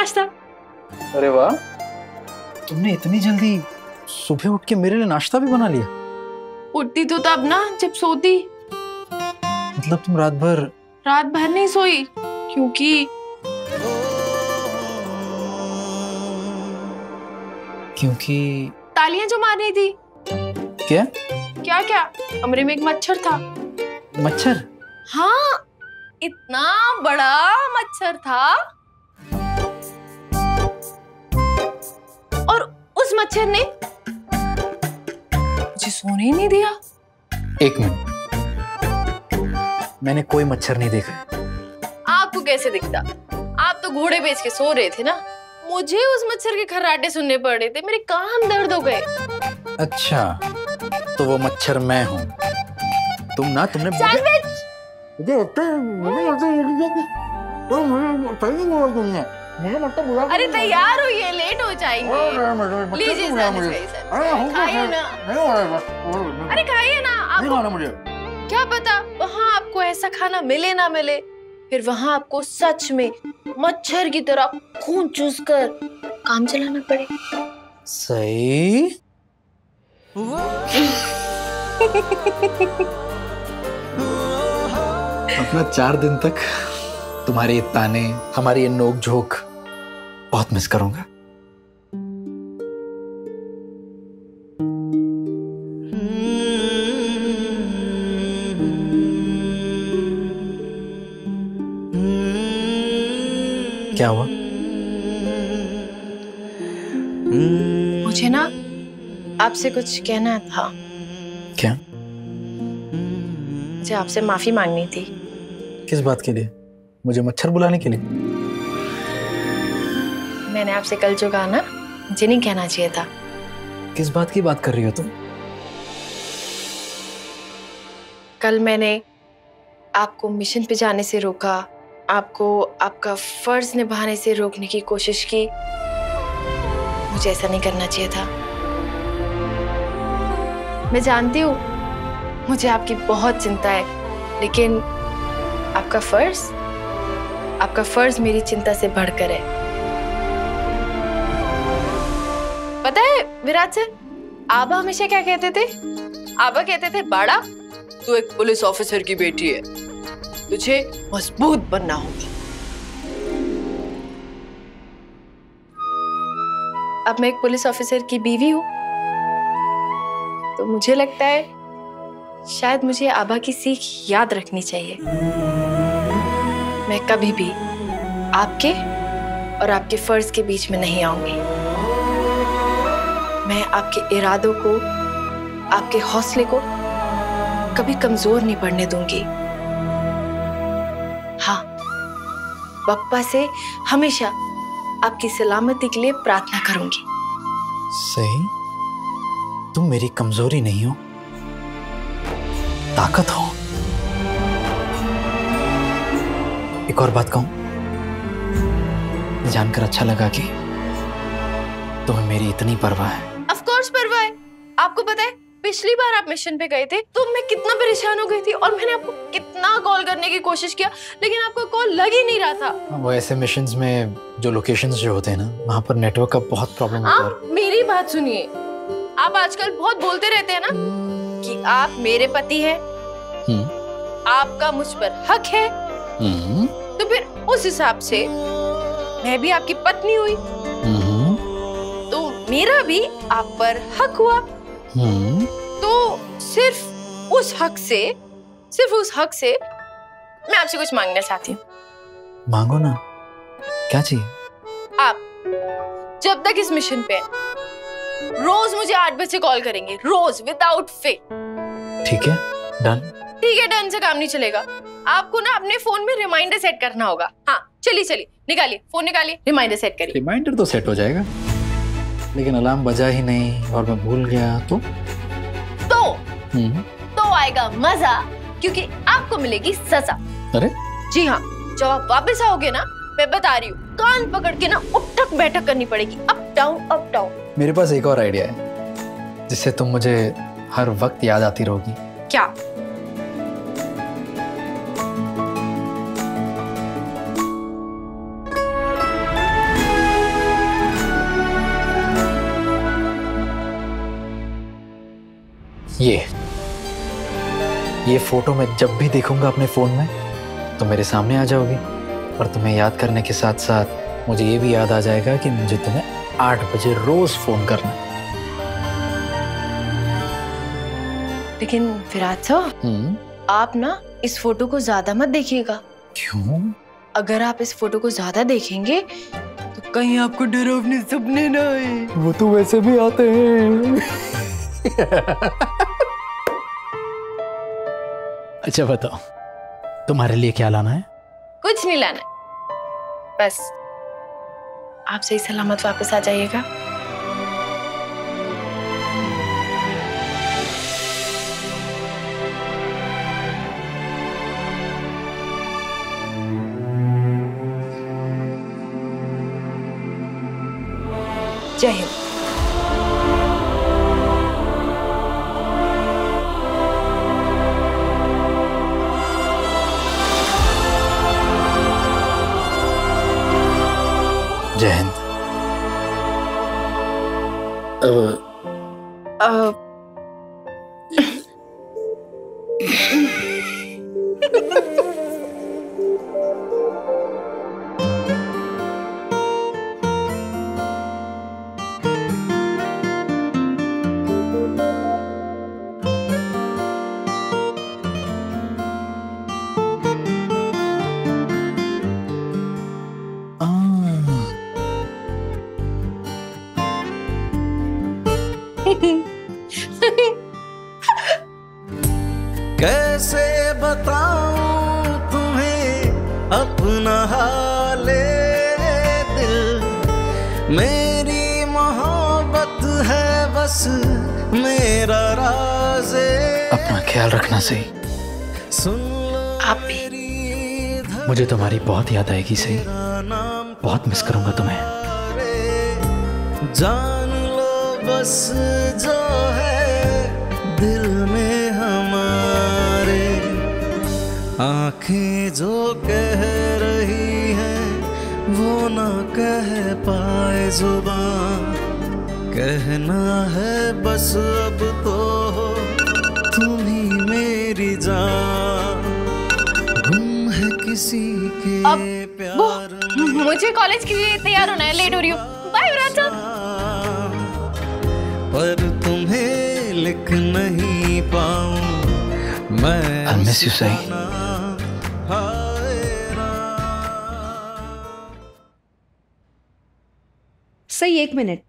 नाश्ता। अरे वाह, तुमने इतनी जल्दी सुबह उठ के मेरे लिए नाश्ता भी बना लिया? उठती तो तब ना जब सोती। मतलब तुम रात भर नहीं सोई क्योंकि तालियां जो मार रही थी। क्या क्या कमरे में एक मच्छर था। मच्छर? हाँ, इतना बड़ा मच्छर था और उस मच्छर ने मुझे सोने ही नहीं दिया। एक मिनट, मैंने कोई मच्छर नहीं देखा। आपको कैसे दिखता? आप तो घोड़े बेच के सो रहे थे ना। मुझे उस मच्छर के खर्राटे सुनने पड़ रहे थे, मेरे कान दर्द हो गए। अच्छा, तो वो मच्छर मैं हूँ। तुमने सैंडविच। अरे तैयार हुई, लेट हो जाएंगे। लीजिए सैंडविच, खाइए ना। अरे खाइए ना। आपको क्या पता वहाँ आपको ऐसा खाना मिले ना मिले, फिर वहाँ आपको सच में मच्छर की तरह खून चूस कर काम चलाना पड़े। सही। अपना 4 दिन तक तुम्हारे ये ताने, हमारी ये नोक झोंक बहुत मिस करूंगा। क्या हुआ? मुझे ना आपसे कुछ कहना था। क्या? मुझे आपसे माफी मांगनी थी। किस बात के लिए? मुझे मच्छर बुलाने के लिए? मैंने आपसे कल जो कहा ना, मुझे नहीं कहना चाहिए था। किस बात की बात कर रही हो तुम? कल मैंने आपको मिशन पे जाने से रोका, आपको आपका फर्ज निभाने से रोकने की कोशिश की। मुझे ऐसा नहीं करना चाहिए था। मैं जानती हूँ मुझे आपकी बहुत चिंता है, लेकिन आपका फर्ज मेरी चिंता से बढ़कर है। पता है विराट सर, आबा हमेशा क्या कहते थे? आबा कहते थे, बाड़ा तू एक पुलिस ऑफिसर की बेटी है, तुझे मजबूत बनना होगा। अब मैं एक पुलिस ऑफिसर की बीवी हूं, तो मुझे लगता है शायद मुझे आबा की सीख याद रखनी चाहिए। मैं कभी भी आपके और आपके फर्ज के बीच में नहीं आऊंगी। मैं आपके इरादों को, आपके हौसले को कभी कमजोर नहीं पड़ने दूंगी। हाँ, बप्पा से हमेशा आपकी सलामती के लिए प्रार्थना करूंगी। सही, तुम मेरी कमजोरी नहीं हो, ताकत हो। एक और बात कहूं, जानकर अच्छा लगा कि तुम्हें मेरी इतनी परवाह है। ऑफ कोर्स परवाह है। आपको पता है पिछली बार आप मिशन पे गए थे तो मैं कितना परेशान हो गई थी और मैंने आपको कितना कॉल करने की कोशिश किया, लेकिन आपका कॉल लग ही नहीं रहा था। वो ऐसे मिशंस में जो लोकेशंस जो होते हैं ना, वहाँ पर नेटवर्क का बहुत प्रॉब्लम होता है। आप मेरी बात सुनिए। आप आजकल बहुत बोलते रहते हैं ना कि आप मेरे पति हैं, आपका मुझ पर हक है, तो फिर उस हिसाब से मैं भी आपकी पत्नी हुई, तो मेरा भी आप पर हक हुआ। तो सिर्फ उस हक से मैं आपसे कुछ मांगना चाहती हूँ। मांगो ना, क्या चाहिए? आप जब तक इस मिशन पे हैं, रोज मुझे 8 बजे कॉल करेंगे, रोज विदाउट फेल। ठीक है, डन। ठीक है, डन से काम नहीं चलेगा। आपको ना अपने फोन में रिमाइंडर सेट करना होगा। हाँ, चलिए निकालिए फोन, निकालिए, रिमाइंडर सेट करिए। रिमाइंडर तो सेट हो जाएगा, लेकिन अलार्म बजा ही नहीं और मैं भूल गया तो आएगा मजा, क्योंकि आपको मिलेगी सजा। अरे जी हाँ, जब आप वापस आओगे ना, मैं बता रही हूँ, कान पकड़ के ना उठक बैठक करनी पड़ेगी, अप डाउन। मेरे पास एक और आइडिया है जिससे तुम मुझे हर वक्त याद आती रहोगी। क्या? ये फोटो मैं जब भी देखूंगा अपने फोन में तो मेरे सामने आ जाओगी, और तुम्हें याद करने के साथ साथ मुझे ये भी याद आ जाएगा कि मुझे तुम्हें 8 बजे रोज फोन करना। लेकिन विराट सर, आप ना इस फोटो को ज्यादा मत देखिएगा। क्यों? अगर आप इस फोटो को ज्यादा देखेंगे तो कहीं आपको डरावने सपने ना आए। वो तो वैसे भी आते हैं। अच्छा बताओ, तुम्हारे लिए क्या लाना है? कुछ नहीं लाना, बस आप सही सलामत वापस आ जाइएगा। जय हिंद। जय हिंद। कैसे बताऊं तुम्हें अपना हाले दिल, मेरी मोहब्बत है बस मेरा राज़े। अपना ख्याल रखना सही। सुन लो आप भी। मुझे तुम्हारी बहुत याद आएगी सही, बहुत मिस करूंगा तुम्हें। जान लो बस जो है दिल में हमारे, आंखें जो कह रही हैं वो ना कह पाए जुबान, कहना है बस अब तो तुम ही मेरी जान, गुम है किसी के प्यार में। मुझे कॉलेज के लिए तैयार होना है, लेट हो रही हूँ। Bye Virat sir. पर तुम्हें लिख नहीं पाऊं मैं। I'll miss you, सही। सही, 1 मिनट।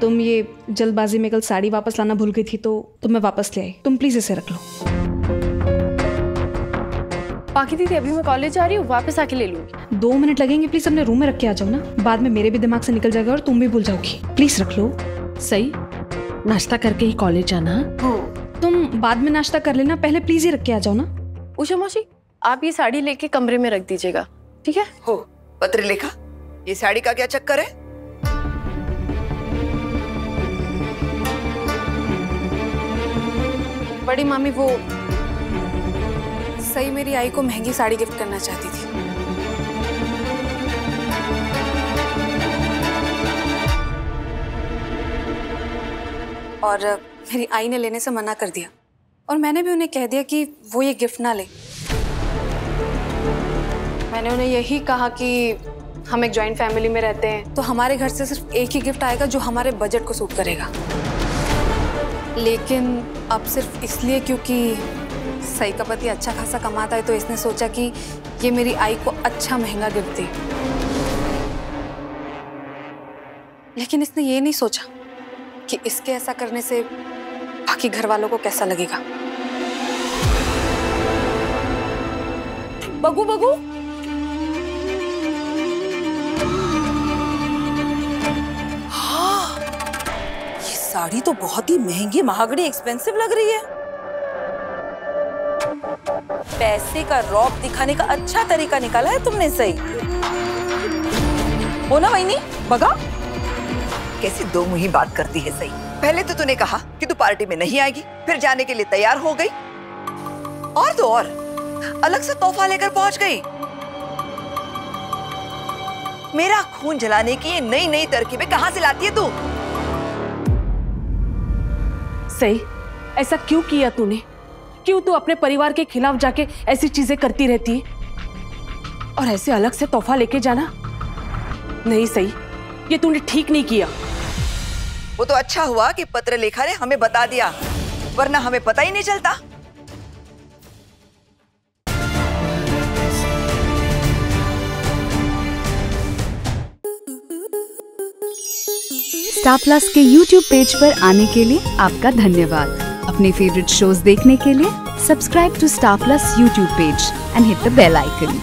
तुम ये जल्दबाजी में कल साड़ी वापस लाना भूल गई थी तो मैं वापस ले आई। तुम प्लीज इसे रख लो। बाकी दीदी अभी मैं कॉलेज जा रही हूँ, वापस आके ले लूंगी। 2 मिनट लगेंगे, प्लीज अपने रूम में रख के आ जाओ ना, बाद में मेरे भी दिमाग से निकल जाएगा और तुम भी भूल जाओगी। प्लीज रख लो। सही, नाश्ता करके ही कॉलेज जाना। तुम बाद में नाश्ता कर लेना, पहले प्लीज ही रख के आ जाओ ना। उषा मौसी, आप ये साड़ी लेके कमरे में रख दीजिएगा, ठीक है? हो पत्रलेखा, ये साड़ी का क्या चक्कर है? बड़ी मामी, वो सही मेरी आई को महंगी साड़ी गिफ्ट करना चाहती थी। और मेरी आई ने लेने से मना कर दिया, और मैंने भी उन्हें कह दिया कि वो ये गिफ्ट ना ले। मैंने उन्हें यही कहा कि हम एक जॉइंट फैमिली में रहते हैं तो हमारे घर से सिर्फ एक ही गिफ्ट आएगा जो हमारे बजट को सूट करेगा। लेकिन अब सिर्फ इसलिए क्योंकि सही का पति अच्छा खासा कमाता है तो इसने सोचा कि ये मेरी आई को अच्छा महंगा गिफ्ट दे। लेकिन इसने ये नहीं सोचा कि इसके ऐसा करने से बाकी घर वालों को कैसा लगेगा। बगू बगू, हाँ, ये साड़ी तो बहुत ही महंगी, महागड़ी, एक्सपेंसिव लग रही है। पैसे का रौब दिखाने का अच्छा तरीका निकाला है तुमने सही। हो ना वहीनी? बगा कैसी दो मुही बात करती है सही। पहले तो तूने कहा कि तू पार्टी में नहीं आएगी, फिर जाने के लिए तैयार हो गई, और तो और अलग से तोहफा लेकर पहुंच गई। मेरा खून जलाने की ये नई नई तरकीबें कहां से लाती है तू? सही, ऐसा क्यों किया तूने? क्यों तू अपने परिवार के खिलाफ जाके ऐसी चीजें करती रहती है? और ऐसे अलग से तोहफा लेके जाना नहीं सही, ये तूने ठीक नहीं किया। वो तो अच्छा हुआ कि पत्र लेखा ने हमें बता दिया, वरना हमें पता ही नहीं चलता। स्टार प्लस के YouTube पेज पर आने के लिए आपका धन्यवाद। अपने फेवरेट शोज देखने के लिए subscribe to star plus YouTube page and hit the bell icon.